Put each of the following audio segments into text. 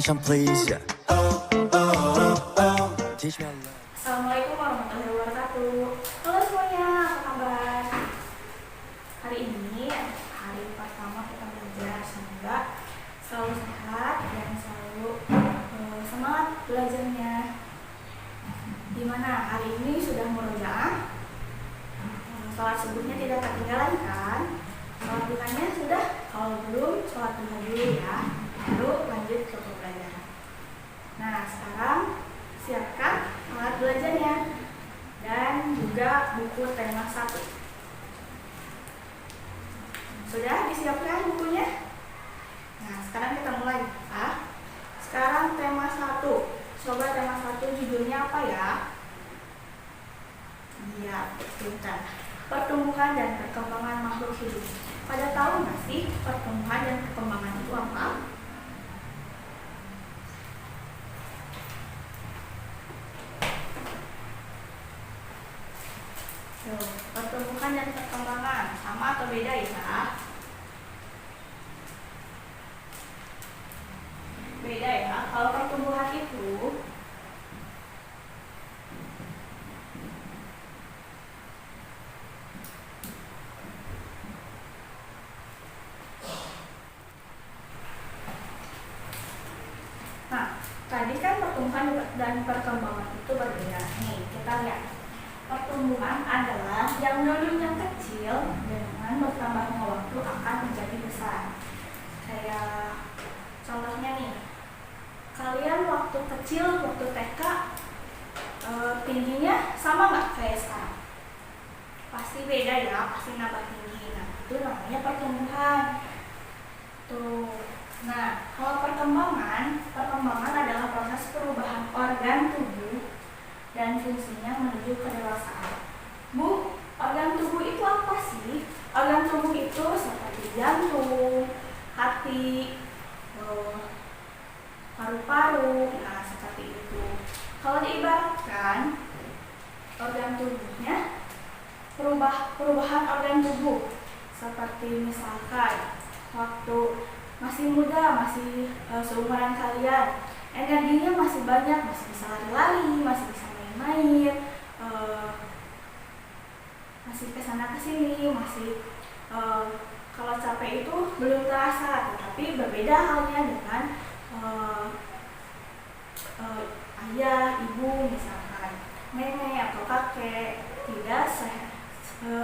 attention please, yeah. Teach me a love. Assalamualaikum warahmatullahi wabarakatuh. Halo semuanya, apa kabar? Hari ini hari pertama kita belajar, semoga selalu sehat dan selalu semangat belajarnya. Dimana hari ini sudah murojaah, sholat subuhnya tidak ketinggalan kan? Sholat duhanya sudah? Kalau belum, sholat duha dulu ya, baru lanjut ke pembelajaran. Nah, sekarang siapkan alat belajarnya dan juga buku tema 1. Sudah disiapkan bukunya? Nah, sekarang kita mulai. Sekarang tema 1. Coba tema 1 judulnya apa ya? Iya, pintar. Pertumbuhan dan perkembangan makhluk hidup. Pada tahu nggak sih pertumbuhan dan perkembangan itu apa? Pertumbuhan dan perkembangan sama atau beda ya? Beda ya. Kalau pertumbuhan itu tadi kan pertumbuhan dan perkembangan itu berbeda. Nih, kita lihat. Pertumbuhan adalah yang dulunya kecil dengan bertambahnya waktu akan menjadi besar. Kayak contohnya nih, kalian waktu kecil, waktu TK, tingginya sama nggak kayak sekarang? Pasti beda ya, pasti nambah tinggi. Nah, itu namanya pertumbuhan. Tuh. Nah, kalau perkembangan adalah proses perubahan organ tubuh dan fungsinya menuju kedewasaan. Bu, organ tubuh itu apa sih? Organ tubuh itu seperti jantung, hati, paru-paru, nah seperti itu. Kalau diibaratkan organ tubuhnya, perubahan organ tubuh, seperti misalkan waktu masih muda, masih seumuran kalian, energinya masih banyak, masih bisa lari-lari, masih bisa main-main, masih kesana kesini, masih kalau capek itu belum terasa. Tetapi berbeda halnya dengan ayah, ibu misalkan, nenek atau kakek, tidak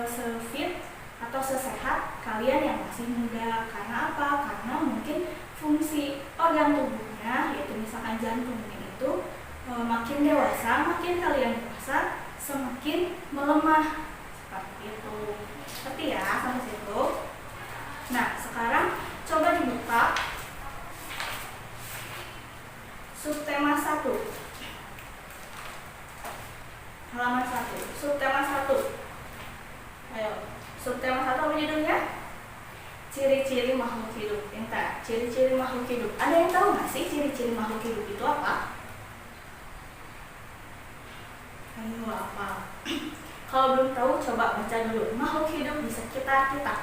sefit atau sesehat kalian yang masih muda. Karena apa? Karena mungkin fungsi organ tubuhnya, yaitu misalkan jantungnya itu makin dewasa, makin kalian dewasa, semakin melemah. Seperti itu. Seperti ya, sampai situ. Nah, sekarang coba dibuka subtema 1. Halaman 1. Subtema 1. Ayo. Subtema 1 apa judulnya? Ciri-ciri makhluk hidup. Entah, ciri-ciri makhluk hidup. Ada yang tahu nggak sih ciri-ciri makhluk hidup itu apa? Ayo apa? Kalau belum tahu, coba baca dulu. Makhluk hidup di sekitar kita.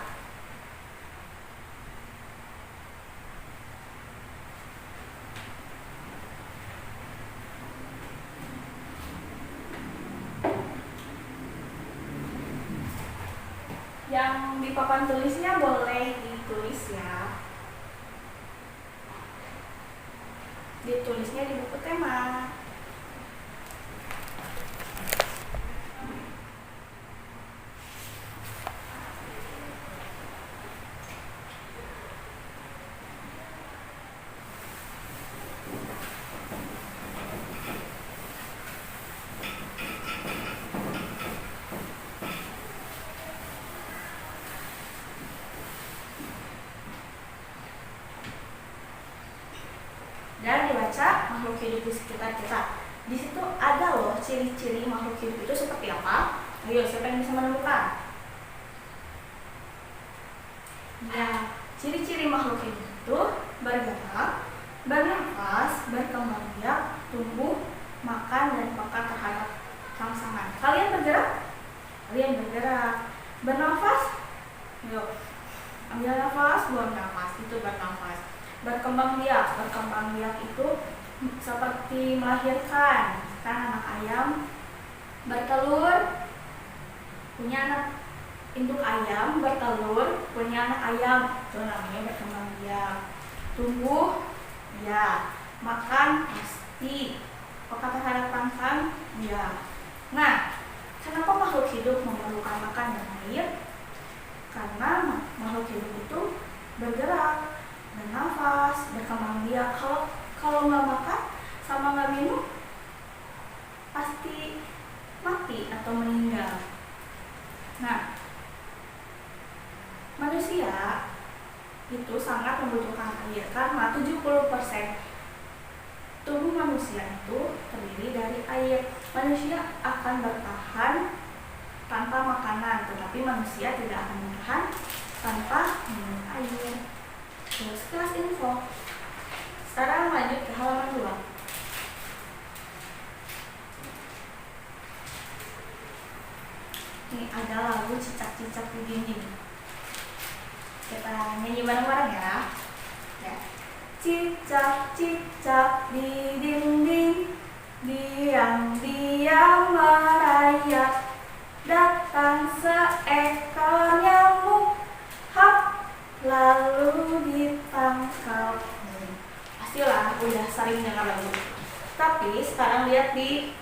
Yang di papan tulisnya boleh ditulis ya. Ditulisnya di buku tema. Dan dibaca makhluk hidup di sekitar kita. Di situ ada loh ciri-ciri makhluk hidup itu seperti apa. Ayo, siapa yang bisa menemukan? Ya, ciri-ciri makhluk hidup itu bergerak, bernafas, berkembang biak, tumbuh, makan, dan peka terhadap rangsangan. Kalian bergerak? Kalian bergerak. Bernafas? Yuk, ambil nafas, buang nafas. Itu bernafas. berkembang biak. Berkembang biak itu seperti melahirkan. Kan anak ayam bertelur, punya anak, induk ayam bertelur, punya anak ayam, itu namanya berkembang biak. Tumbuh, ya. Makan, pasti. Apakah terhadap pangsang? Ya. Nah, kenapa makhluk hidup memerlukan makan dan air? Karena makhluk hidup itu bergerak, bernafas, berkembang biak. Kalau nggak makan sama nggak minum, pasti mati atau meninggal. Nah, manusia itu sangat membutuhkan air karena 70% tubuh manusia itu terdiri dari air. Manusia akan bertahan tanpa makanan, tetapi manusia tidak akan bertahan tanpa minum air. Terus kelas info. Sekarang lanjut ke halaman 2. Ini ada lagu cicak-cicak di dinding. Kita nyanyi bareng-bareng ya. Cicak-cicak di dinding, diam-diam merayap. Datang seekor nyamuk, hap, lalu ditangkap. Pastilah udah sering dengar lagu. Tapi sekarang lihat di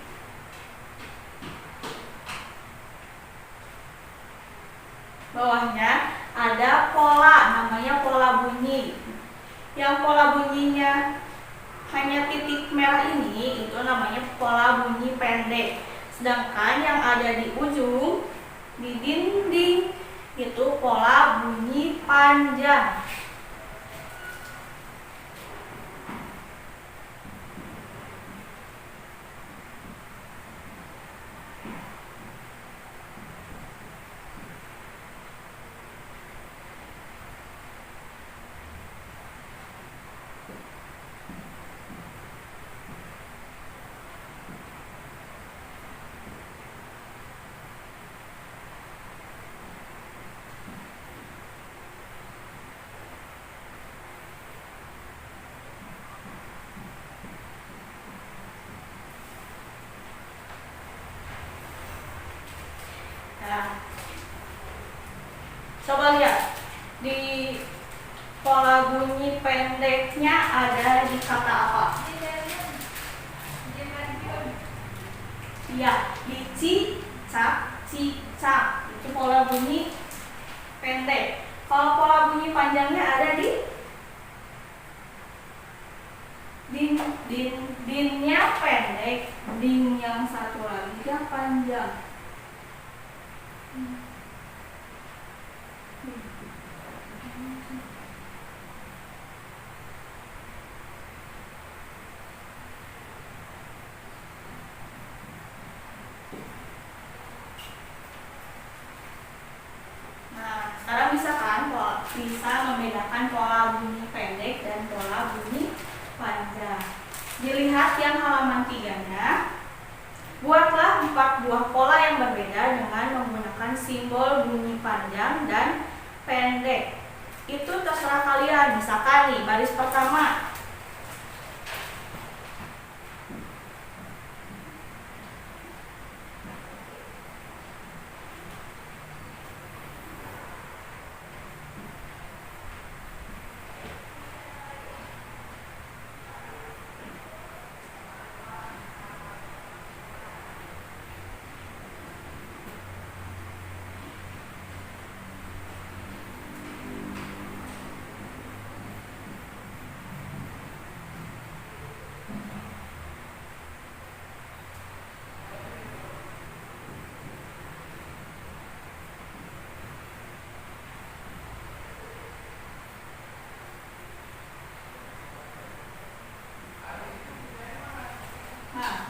bawahnya ada pola, namanya pola bunyi. Yang pola bunyinya hanya titik merah ini, itu namanya pola bunyi pendek. Sedangkan yang ada di ujung, di dinding, itu pola bunyi panjang. Nah, coba lihat di pola bunyi pendeknya ada di kata apa? Iya, di cicak, cicak. Itu pola bunyi pendek. Kalau pola bunyi panjangnya ada di dinnya pendek, din yang satu lagi panjang. Nah, sekarang bisa kan bisa membedakan pola bunyi pendek dan pola bunyi panjang. Dilihat yang halaman 3-nya. Buatlah 4 buah pola yang berbeda dengan menggunakan simbol bunyi panjang dan pendek. Itu terserah kalian. Misalkan nih, baris pertama.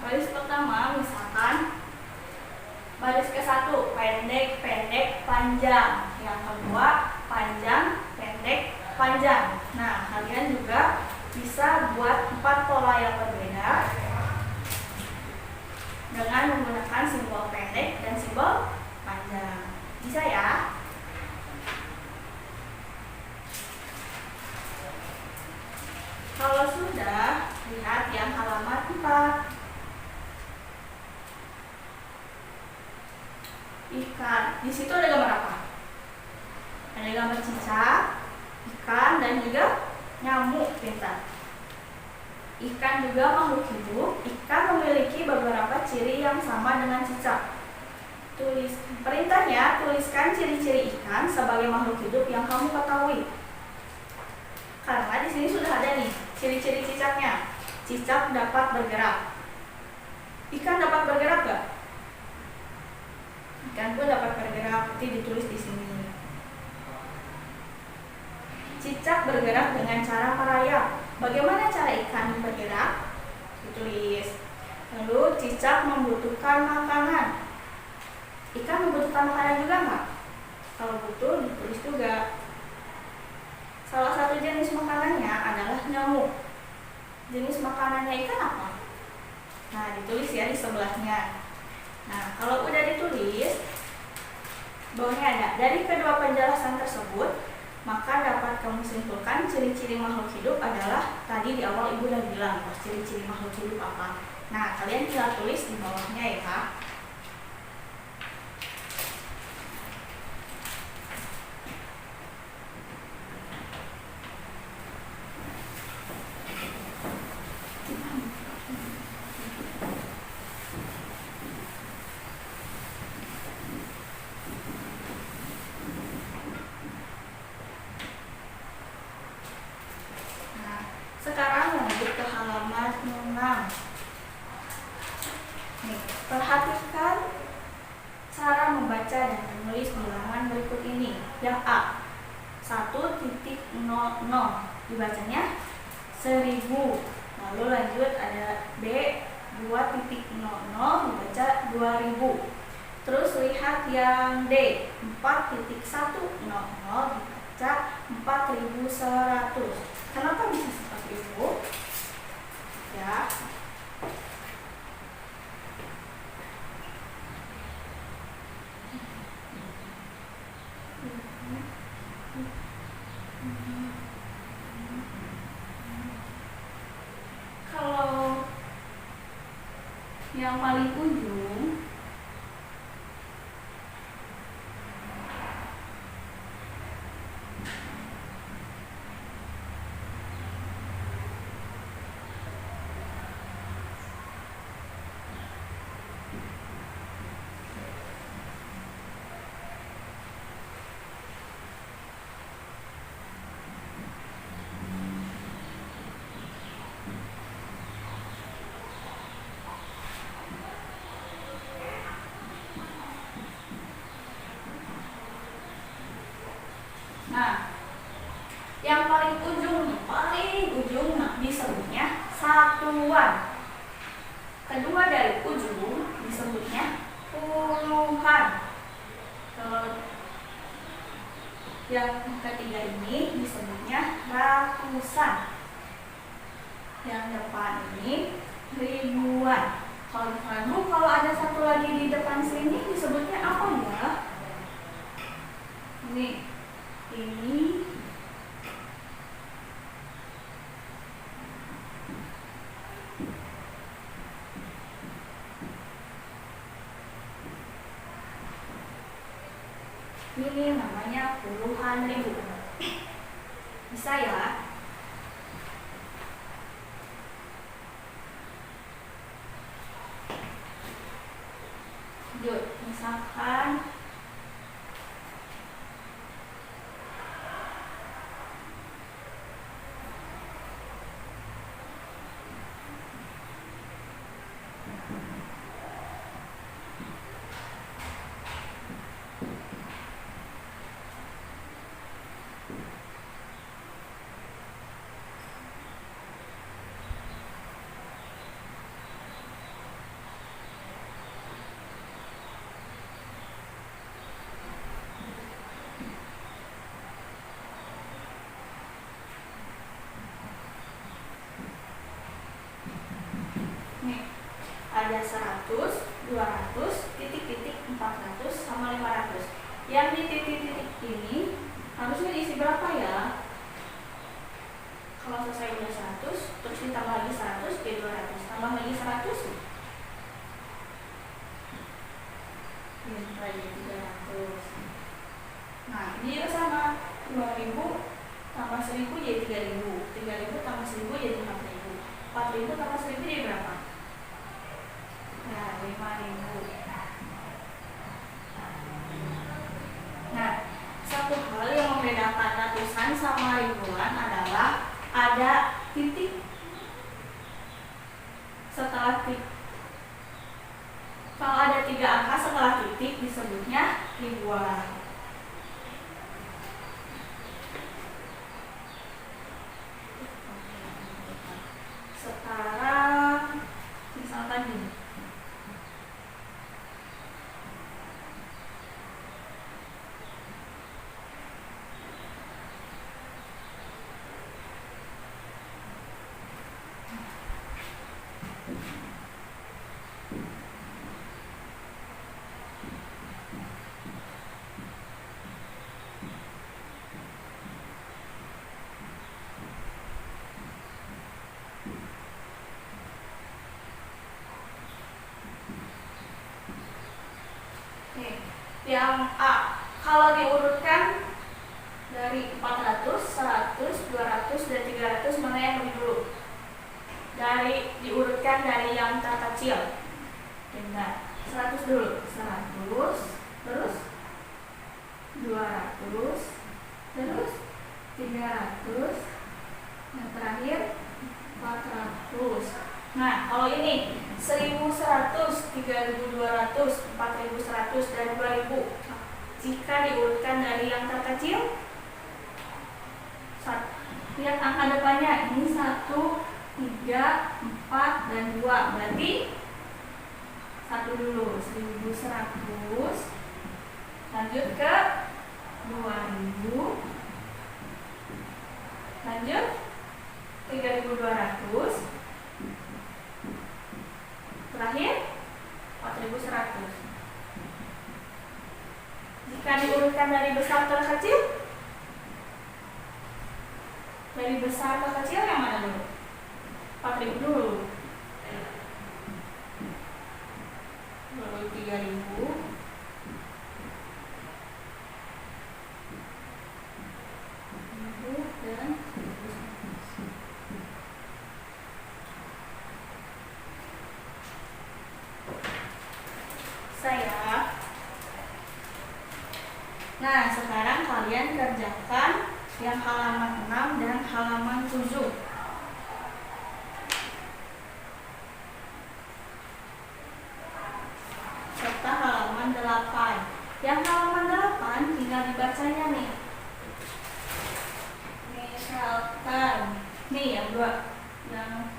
Baris pertama misalkan baris ke-1 pendek, pendek, panjang. Yang kedua panjang, pendek, panjang. Nah, kalian juga bisa buat 4 pola yang berbeda dengan menggunakan simbol pendek dan simbol panjang. Bisa ya? sudah, lihat yang halaman 4. Ikan. Di situ ada gambar apa? Ada gambar cicak, ikan, dan juga nyamuk. Pintar. Ikan juga makhluk hidup. Ikan memiliki beberapa ciri yang sama dengan cicak. Perintahnya, tuliskan ciri-ciri ikan sebagai makhluk hidup yang kamu ketahui. Karena di sini sudah ada nih ciri-ciri cicaknya. Cicak dapat bergerak. Ikan dapat bergerak gak? Ikan pun dapat bergerak, seperti ditulis di sini. Cicak bergerak dengan cara merayap. Bagaimana cara ikan bergerak? Ditulis. Lalu cicak membutuhkan makanan. Ikan membutuhkan makanan juga nggak? Kalau butuh, ditulis juga. Salah satu jenis makanannya adalah nyamuk. Jenis makanannya ikan apa? Nah, ditulis ya di sebelahnya. Nah, kalau udah ditulis, bawahnya ada. Dari kedua penjelasan tersebut, maka dapat kamu simpulkan ciri-ciri makhluk hidup adalah, tadi di awal ibu udah bilang ciri-ciri makhluk hidup apa. Nah, kalian tinggal tulis di bawahnya ya Kak. Sekarang lanjut ke halaman 6. Nih, perhatikan cara membaca dan menulis bilangan berikut ini. Yang A, 1.00 dibacanya 1000. Lalu lanjut ada B, 2.00 dibaca 2000. Terus lihat yang D, 4.100 dibaca 4100. Kenapa bisa seperti itu? Ya. Kalau yang paling ujung yang paling ujung disebutnya satuan. Kedua dari ujung disebutnya puluhan. Kalau yang ketiga ini disebutnya ratusan. Yang depan ini ribuan. Kalau ada satu lagi di depan sini disebutnya apa ya? Ini namanya puluhan ribu. Bisa ya? Lanjut, misalkan ada 100, 200, titik-titik, 400, sama 500. Yang di titik-titik ini harusnya diisi berapa ya? Kalau selesai udah 100, terus ditambah lagi 100 jadi 200. Tambah lagi 100 jadi 300. Nah, ini juga sama. 2000 tambah 1000 jadi 3000. 3000 tambah 1000 jadi 4000. 4000 tambah 1000 jadi berapa? Ya, 5000. Nah, satu hal yang membedakan ratusan sama ribuan adalah ada titik setelah titik. Kalau ada 3 angka setelah titik disebutnya ribuan. Sekarang misalkan gini. Yang A, kalau diurutkan dari 400, 100, 200, dan 300 mana yang lebih dulu? Diurutkan dari yang terkecil. Benar. 100 dulu. 100, terus 200, terus 300, yang terakhir 400. Nah, kalau ini 1100, 3200, 4100, dan 2000 jika diurutkan dari yang terkecil, lihat angka depannya, ini 1, 3, 4, dan 2, berarti 1 dulu, 1100, lanjut ke 2000, lanjut 3200, terakhir 4100. Jika diurutkan dari besar ke kecil, dari besar ke kecil yang mana dulu? 4000 dulu, lalu 3000, dan saya. Nah, sekarang kalian kerjakan yang halaman 6 dan halaman 7. Serta halaman 8. Yang halaman 8 tinggal dibacanya nih. Misalkan nih yang 2, yang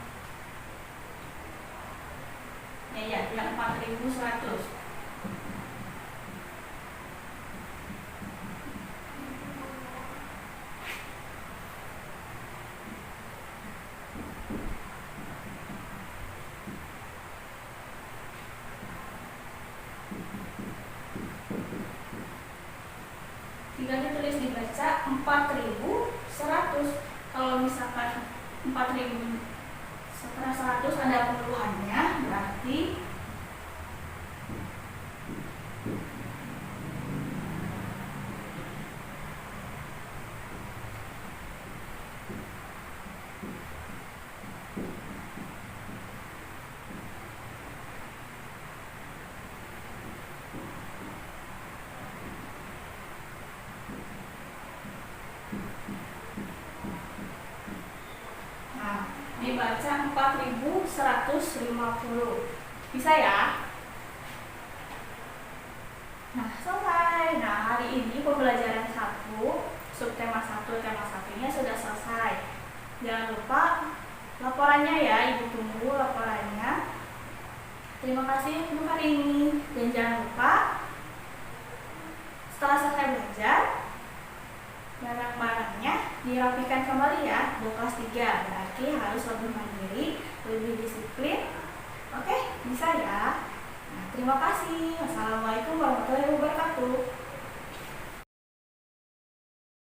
4100. Tinggal ditulis dibaca 4100. Kalau misalkan 4000 setelah 100 ada puluhannya, berarti dibaca 4150. Bisa ya? Nah, selesai. Nah, hari ini pembelajaran 1, subtema 1, tema 1-nya sudah selesai. Jangan lupa laporannya ya, Ibu tunggu laporannya. Terima kasih untuk hari ini. Dan jangan lupa setelah selesai belajar, barang-barangnya dirapikan kembali ya. Di kelas 3 berarti harus lebih mandiri, lebih disiplin. Oke, bisa ya. Nah, terima kasih. Wassalamualaikum warahmatullahi wabarakatuh.